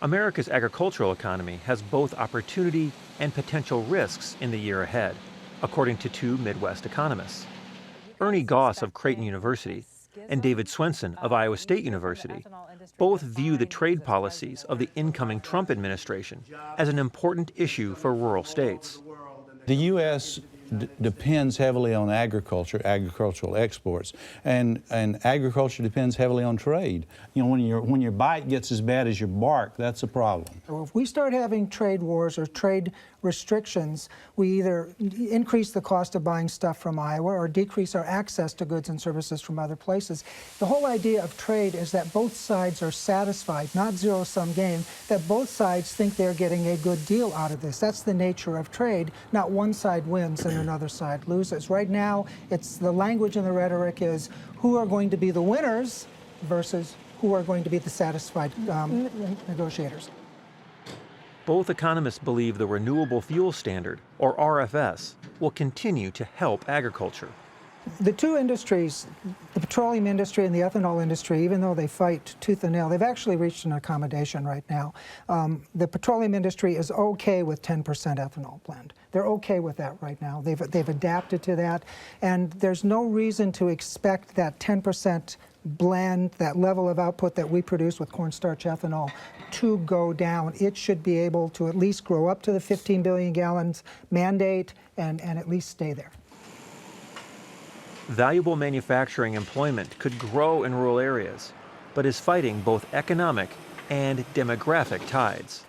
America's agricultural economy has both opportunity and potential risks in the year ahead, according to two Midwest economists. Ernie Goss of Creighton University and David Swenson of Iowa State University both view the trade policies of the incoming Trump administration as an important issue for rural states. The U.S. depends heavily on agriculture, agricultural exports, and agriculture depends heavily on trade. You know, when your bite gets as bad as your bark, that's a problem. If we start having trade wars or trade restrictions, we either increase the cost of buying stuff from Iowa or decrease our access to goods and services from other places. The whole idea of trade is that both sides are satisfied, not zero-sum game, that both sides think they're getting a good deal out of this. That's the nature of trade, not one side wins and another side loses. Right now, it's the language and the rhetoric is who are going to be the winners versus who are going to be the satisfied negotiators. Both economists believe the Renewable Fuel Standard, or RFS, will continue to help agriculture. The two industries, the petroleum industry and the ethanol industry, even though they fight tooth and nail, they've actually reached an accommodation right now. The petroleum industry is okay with 10% ethanol blend. They're okay with that right now. They've adapted to that, and there's no reason to expect that 10% blend, that level of output that we produce with cornstarch ethanol, to go down. It should be able to at least grow up to the 15 billion gallons mandate and at least stay there. Valuable manufacturing employment could grow in rural areas, but is fighting both economic and demographic tides.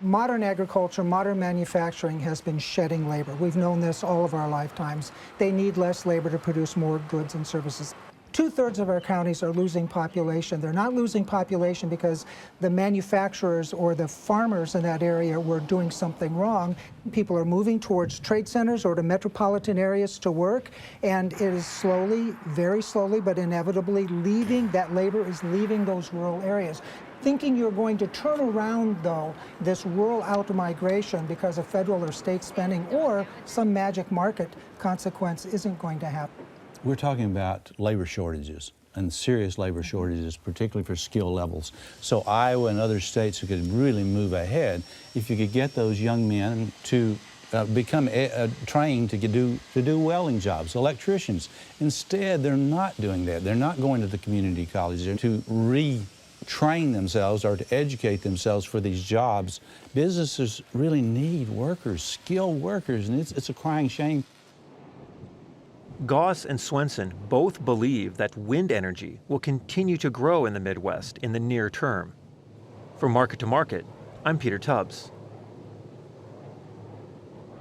Modern agriculture, modern manufacturing has been shedding labor. We've known this all of our lifetimes. They need less labor to produce more goods and services. 2/3 of our counties are losing population. They're not losing population because the manufacturers or the farmers in that area were doing something wrong. People are moving towards trade centers or to metropolitan areas to work, and it is slowly, very slowly, but inevitably leaving, that labor is leaving those rural areas. Thinking you're going to turn around, though, this rural out-migration because of federal or state spending or some magic market consequence isn't going to happen. We're talking about labor shortages and serious labor shortages, particularly for skill levels. So Iowa and other states could really move ahead if you could get those young men to become trained to do welding jobs, electricians. Instead, they're not doing that. They're not going to the community colleges to retrain themselves or to educate themselves for these jobs. Businesses really need workers, skilled workers, and it's a crying shame. Goss and Swenson both believe that wind energy will continue to grow in the Midwest in the near term. For Market to Market, I'm Peter Tubbs.